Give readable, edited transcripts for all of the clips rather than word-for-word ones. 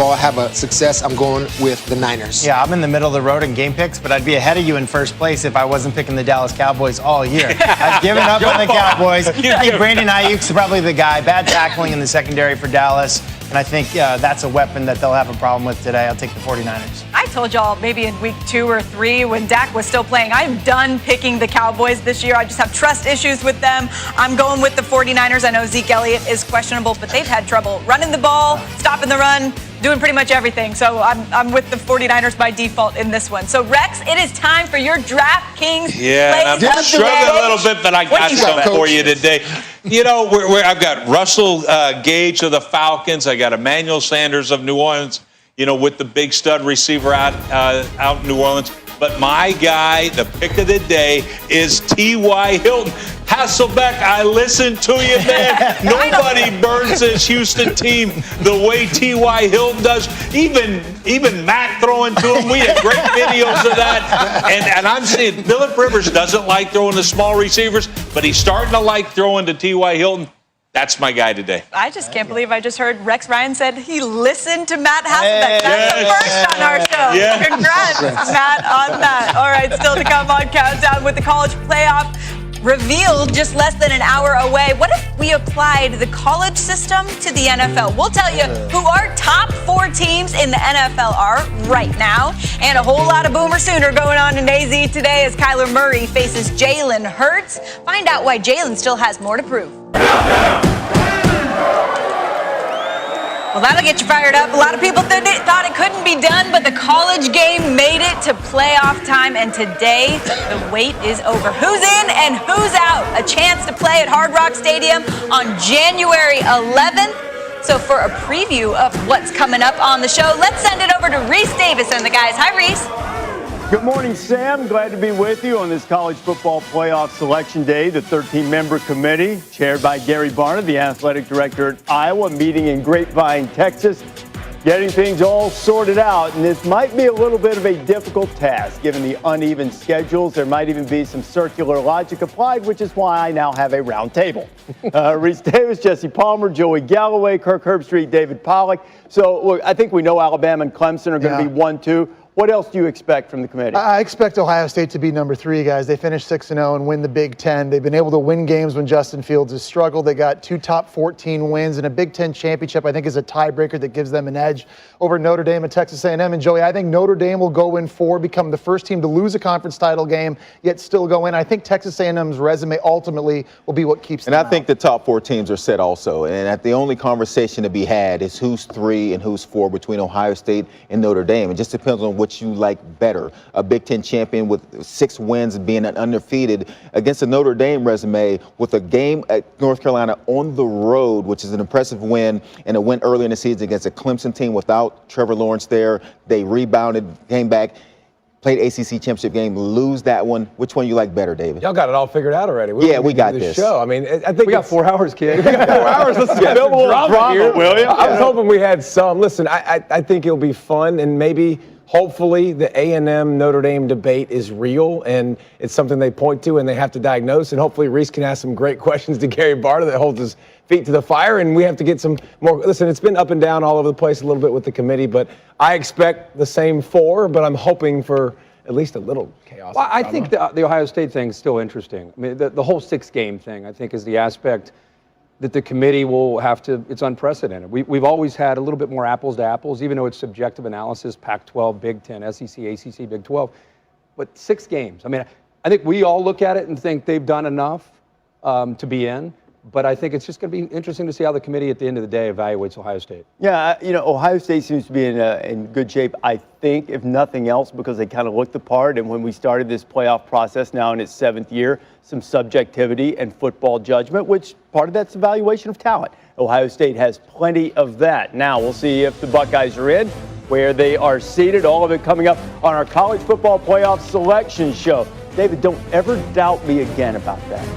football, have a success, I'm going with the Niners. Yeah, I'm in the middle of the road in game picks, but I'd be ahead of you in first place if I wasn't picking the Dallas Cowboys all year. I've given up on the Cowboys. I think Brandon Ayuk's probably the guy. Bad tackling in the secondary for Dallas, and I think that's a weapon that they'll have a problem with today. I'll take the 49ers. I told y'all maybe in week 2 or 3 when Dak was still playing, I'm done picking the Cowboys this year. I just have trust issues with them. I'm going with the 49ers. I know Zeke Elliott is questionable, but they've had trouble running the ball, stopping the run, doing pretty much everything. So I'm with the 49ers by default in this one. So, Rex, it is time for your DraftKings plays of the I'm struggling day. a little bit, but I got some for you today. You know, I've got Russell Gage of the Falcons. I got Emmanuel Sanders of New Orleans, you know, with the big stud receiver out in New Orleans. But my guy, the pick of the day, is T.Y. Hilton. Hasselbeck, I listen to you, man. Nobody burns this Houston team the way T.Y. Hilton does. Even Matt throwing to him. We had great videos of that. And I'm seeing Phillip Rivers doesn't like throwing to small receivers, but he's starting to like throwing to T.Y. Hilton. That's my guy today. I just can't believe I just heard Rex Ryan said he listened to Matt Hasselbeck. That's the first on our show. Yes. Congrats, Matt, on that. All right, still to come on Countdown with the college playoff revealed just less than an hour away. What if we applied the college system to the NFL? We'll tell you who our top 4 teams in the NFL are right now. And a whole lot of Boomer Sooner going on in AZ today as Kyler Murray faces Jalen Hurts. Find out why Jalen still has more to prove. Well, that'll get you fired up. A lot of people thought it couldn't be done, but the college game made it to playoff time, and today the wait is over. Who's in and who's out? A chance to play at Hard Rock Stadium on January 11th. So for a preview of what's coming up on the show, let's send it over to Reese Davis and the guys. Hi, Reese. Good morning, Sam. Glad to be with you on this college football playoff selection day. The 13-member committee, chaired by Gary Barnard, the athletic director at Iowa, meeting in Grapevine, Texas, getting things all sorted out. And this might be a little bit of a difficult task, given the uneven schedules. There might even be some circular logic applied, which is why I now have a round table. Reese Davis, Jesse Palmer, Joey Galloway, Kirk Herbstreit, David Pollack. So, look, I think we know Alabama and Clemson are going to be 1-2. What else do you expect from the committee? I expect Ohio State to be number 3, guys. They finished 6-0 and win the Big Ten. They've been able to win games when Justin Fields has struggled. They got 2 top 14 wins, and a Big Ten championship, I think, is a tiebreaker that gives them an edge over Notre Dame and Texas A&M. And, Joey, I think Notre Dame will go in 4, become the first team to lose a conference title game, yet still go in. I think Texas A&M's resume ultimately will be what keeps them And I think the top 4 teams are set also. And the only conversation to be had is who's 3 and who's 4 between Ohio State and Notre Dame. It just depends on what you like better. A Big Ten champion with 6 wins, being undefeated against a Notre Dame resume with a game at North Carolina on the road, which is an impressive win, and a win early in the season against a Clemson team without Trevor Lawrence there. They rebounded, came back, played ACC championship game, lose that one. Which one you like better, David? Y'all got it all figured out already. We got this. Show. I mean, I think we got 4 hours, kid. We got 4 hours. Let's get some drama here. will you? I was hoping we had some. Listen, I think it'll be fun, and maybe hopefully the A&M Notre Dame debate is real, and it's something they point to and they have to diagnose. And hopefully Reese can ask some great questions to Gary Barta that holds his feet to the fire, and we have to get some more. Listen, it's been up and down all over the place a little bit with the committee, but I expect the same 4, but I'm hoping for at least a little chaos. Well, I think the Ohio State thing is still interesting. I mean, the whole 6-game thing, I think, is the aspect that the committee will have to, it's unprecedented. We've always had a little bit more apples to apples, even though it's subjective analysis, Pac-12, Big Ten, SEC, ACC, Big 12. But 6 games. I mean, I think we all look at it and think they've done enough to be in. But I think it's just going to be interesting to see how the committee at the end of the day evaluates Ohio State. Yeah, Ohio State seems to be in good shape, I think, if nothing else, because they kind of looked the part. And when we started this playoff process now in its 7th year, some subjectivity and football judgment, which part of that's evaluation of talent. Ohio State has plenty of that. Now we'll see if the Buckeyes are in, where they are seated. All of it coming up on our college football playoff selection show. David, don't ever doubt me again about that.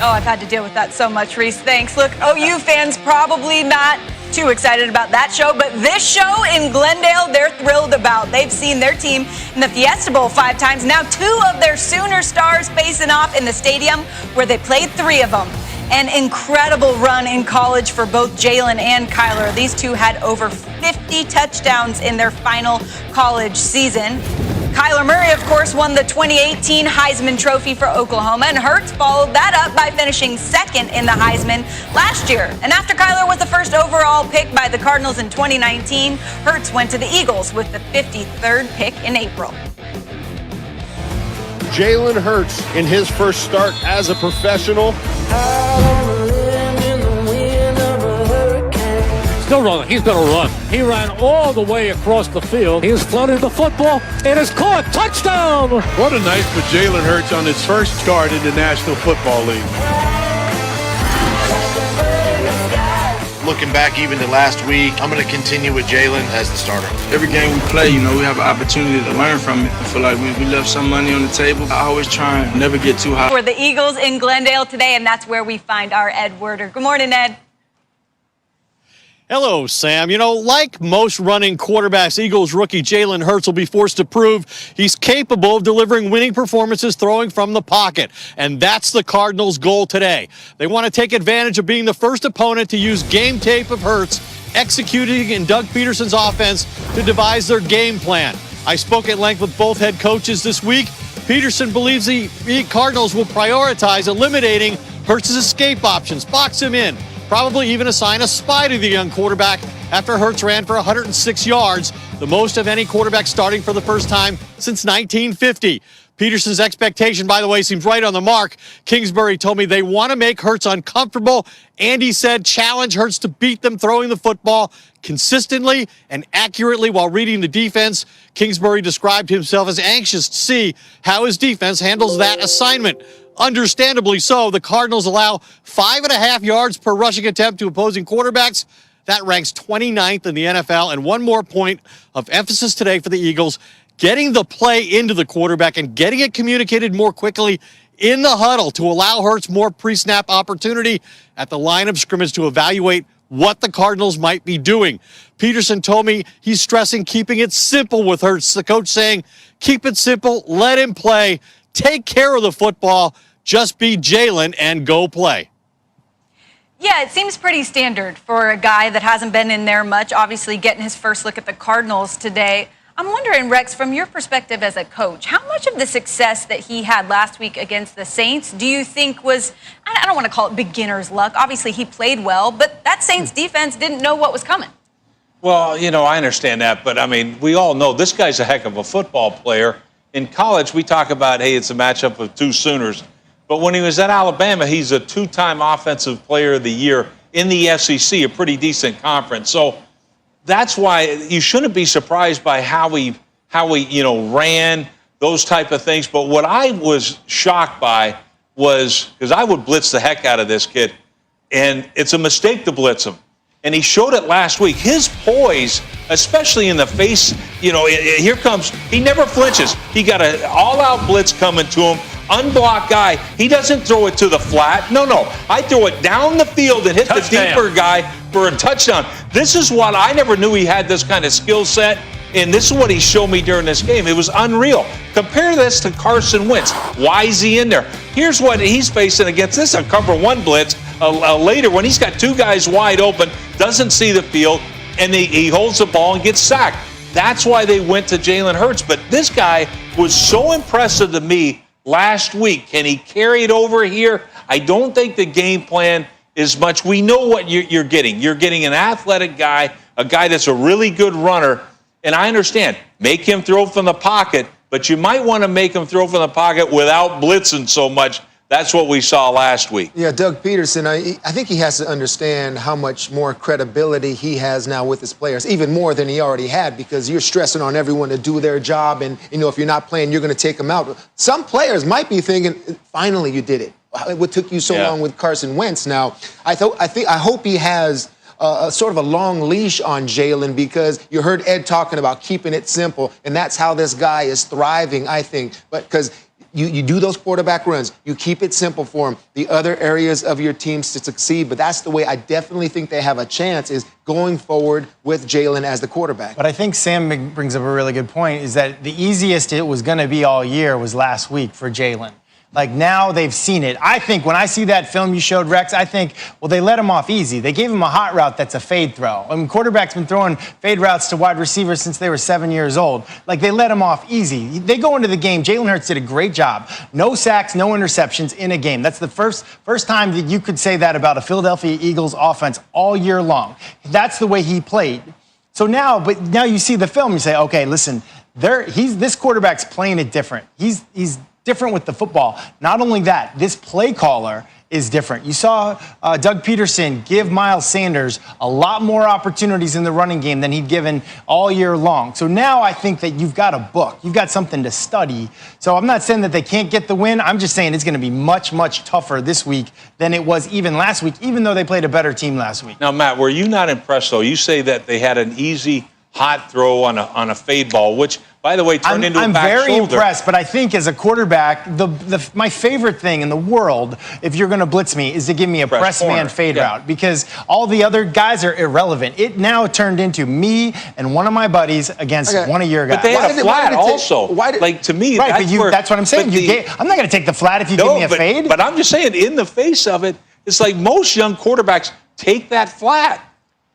Oh, I've had to deal with that so much, Reese. Thanks. Look, OU fans probably not too excited about that show, but this show in Glendale, they're thrilled about. They've seen their team in the Fiesta Bowl 5 times. Now 2 of their Sooner stars facing off in the stadium where they played 3 of them. An incredible run in college for both Jalen and Kyler. These two had over 50 touchdowns in their final college season. Kyler Murray, of course, won the 2018 Heisman Trophy for Oklahoma, and Hurts followed that up by finishing second in the Heisman last year. And after Kyler was the first overall pick by the Cardinals in 2019, Hurts went to the Eagles with the 53rd pick in April. Jalen Hurts in his first start as a professional. Still running. He's going to run. He ran all the way across the field. He has floated the football. It is caught. Touchdown! What a night for Jalen Hurts on his first start in the National Football League. Looking back even to last week, I'm going to continue with Jalen as the starter. Every game we play, we have an opportunity to learn from it. I feel like we left some money on the table. I always try and never get too high. For the Eagles in Glendale today, and that's where we find our Ed Werder. Good morning, Ed. Hello, Sam. Like most running quarterbacks, Eagles rookie Jalen Hurts will be forced to prove he's capable of delivering winning performances throwing from the pocket. And that's the Cardinals' goal today. They want to take advantage of being the first opponent to use game tape of Hurts executing in Doug Peterson's offense to devise their game plan. I spoke at length with both head coaches this week. Peterson believes the Cardinals will prioritize eliminating Hurts' escape options, box him in, probably even assign a spy to the young quarterback after Hurts ran for 106 yards, the most of any quarterback starting for the first time since 1950. Peterson's expectation, by the way, seems right on the mark. Kingsbury told me they want to make Hurts uncomfortable, and he said challenge Hurts to beat them throwing the football consistently and accurately while reading the defense. Kingsbury described himself as anxious to see how his defense handles that assignment. Understandably so, the Cardinals allow 5.5 yards per rushing attempt to opposing quarterbacks. That ranks 29th in the NFL. And one more point of emphasis today for the Eagles, getting the play into the quarterback and getting it communicated more quickly in the huddle to allow Hurts more pre-snap opportunity at the line of scrimmage to evaluate what the Cardinals might be doing. Peterson told me he's stressing keeping it simple with Hurts. The coach saying, keep it simple, let him play, take care of the football, just be Jalen and go play. Yeah, it seems pretty standard for a guy that hasn't been in there much, obviously getting his first look at the Cardinals today. I'm wondering, Rex, from your perspective as a coach, how much of the success that he had last week against the Saints do you think was, I don't want to call it beginner's luck. Obviously, he played well, but that Saints defense didn't know what was coming. Well, I understand that, but, we all know this guy's a heck of a football player. In college, we talk about, hey, it's a matchup of two Sooners. But when he was at Alabama, he's a two-time Offensive Player of the Year in the SEC, a pretty decent conference. So that's why you shouldn't be surprised by how he ran, those type of things. But what I was shocked by was, because I would blitz the heck out of this kid, and it's a mistake to blitz him. And he showed it last week. His poise, especially in the face, here comes, he never flinches. He got an all-out blitz coming to him, unblocked guy. He doesn't throw it to the flat. No. I throw it down the field and hit touchdown. The deeper guy for a touchdown. This is what I never knew he had, this kind of skill set. And this is what he showed me during this game. It was unreal. Compare this to Carson Wentz. Why is he in there? Here's what he's facing against this, a cover one blitz later when he's got two guys wide open, doesn't see the field, and he holds the ball and gets sacked. That's why they went to Jalen Hurts. But this guy was so impressive to me last week. Can he carry it over here? I don't think the game plan is much. We know what you're getting. You're getting an athletic guy, a guy that's a really good runner. And I understand, make him throw from the pocket, but you might want to make him throw from the pocket without blitzing so much. That's what we saw last week. Yeah, Doug Peterson, I think he has to understand how much more credibility he has now with his players, even more than he already had, because you're stressing on everyone to do their job, and, if you're not playing, you're going to take them out. Some players might be thinking, finally you did it. What took you so long with Carson Wentz? Now, I hope he has sort of a long leash on Jalen, because you heard Ed talking about keeping it simple, and that's how this guy is thriving, I think. But because you do those quarterback runs, you keep it simple for him, the other areas of your teams to succeed. But that's the way I definitely think they have a chance, is going forward with Jalen as the quarterback. But I think Sam brings up a really good point, is that the easiest it was going to be all year was last week for Jalen. Like now they've seen it. I think when I see that film you showed, Rex, I think, well, they let him off easy. They gave him a hot route that's a fade throw. I mean, quarterback's been throwing fade routes to wide receivers since they were 7 years old. Like they let him off easy. They go into the game. Jalen Hurts did a great job. No sacks, no interceptions in a game. That's the first time that you could say that about a Philadelphia Eagles offense all year long. That's the way he played. So now you see the film, you say, okay, listen, this quarterback's playing it different. He's different with the football. Not only that, this play caller is different. You saw Doug Peterson give Miles Sanders a lot more opportunities in the running game than he'd given all year long. So now I think that you've got a book. You've got something to study. So I'm not saying that they can't get the win. I'm just saying it's going to be much, much tougher this week than it was even last week, even though they played a better team last week. Now, Matt, were you not impressed, though? You say that they had an easy hot throw on a fade ball, which, by the way, turned into a back shoulder. I'm very impressed, but I think as a quarterback, my favorite thing in the world, if you're going to blitz me, is to give me a press man fade route, because all the other guys are irrelevant. It now turned into me and one of my buddies against one of your guys. But they had a flat also. To me, right, that's what I'm saying. I'm not going to take the flat if you give me a fade. But I'm just saying, in the face of it, it's like most young quarterbacks take that flat.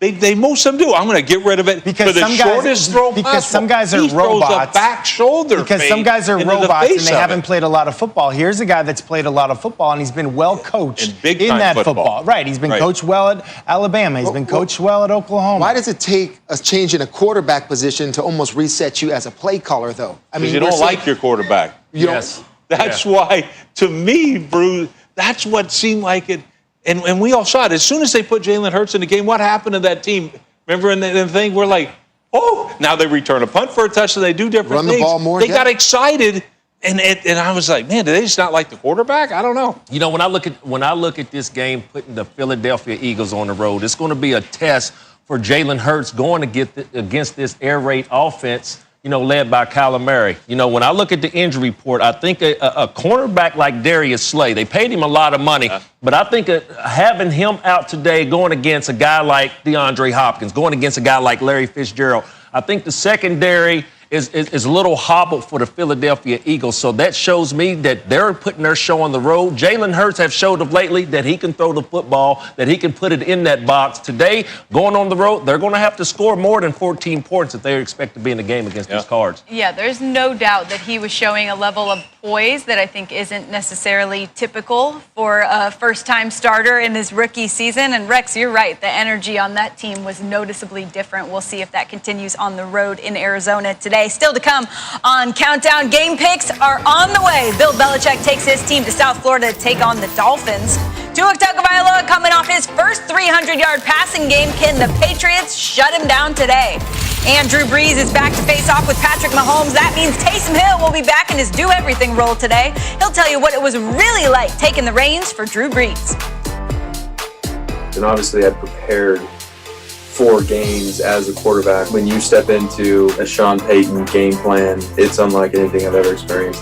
Most of them do. I'm going to get rid of it because for the shortest throw possible. Because some guys are he robots. Throws a back shoulder because some guys are robots and they haven't played a lot of football. Here's a guy that's played a lot of football and he's been well coached in that football. Right. He's been coached well at Alabama. He's been coached well at Oklahoma. Why does it take a change in a quarterback position to almost reset you as a play caller, though? I mean, you don't like your quarterback. Yes. That's why, to me, Bruce, that's what seemed like it. And we all saw it. As soon as they put Jalen Hurts in the game, what happened to that team? Remember in the thing, we're like, oh, now they return a punt for a touchdown. They do different things. Run the ball more. They got excited, and I was like, man, do they just not like the quarterback? I don't know. You know, when I look at this game, putting the Philadelphia Eagles on the road, it's going to be a test for Jalen Hurts going against this air raid offense, led by Kyler Murray. When I look at the injury report, I think a cornerback like Darius Slay, they paid him a lot of money, but I think having him out today going against a guy like DeAndre Hopkins, going against a guy like Larry Fitzgerald, I think the secondary is a little hobbled for the Philadelphia Eagles. So that shows me that they're putting their show on the road. Jalen Hurts have showed of lately that he can throw the football, that he can put it in that box. Today, going on the road, they're going to have to score more than 14 points if they expect to be in the game against these Cards. Yeah, there's no doubt that he was showing a level of poise that I think isn't necessarily typical for a first-time starter in his rookie season. And Rex, you're right. The energy on that team was noticeably different. We'll see if that continues on the road in Arizona today. Still to come on Countdown, game picks are on the way. Bill Belichick takes his team to South Florida to take on the Dolphins. Tua Tagovailoa coming off his first 300-yard passing game. Can the Patriots shut him down today? And Drew Brees is back to face off with Patrick Mahomes. That means Taysom Hill will be back in his do-everything role today. He'll tell you what it was really like taking the reins for Drew Brees. And obviously I prepared 4 games as a quarterback. When you step into a Sean Payton game plan, it's unlike anything I've ever experienced.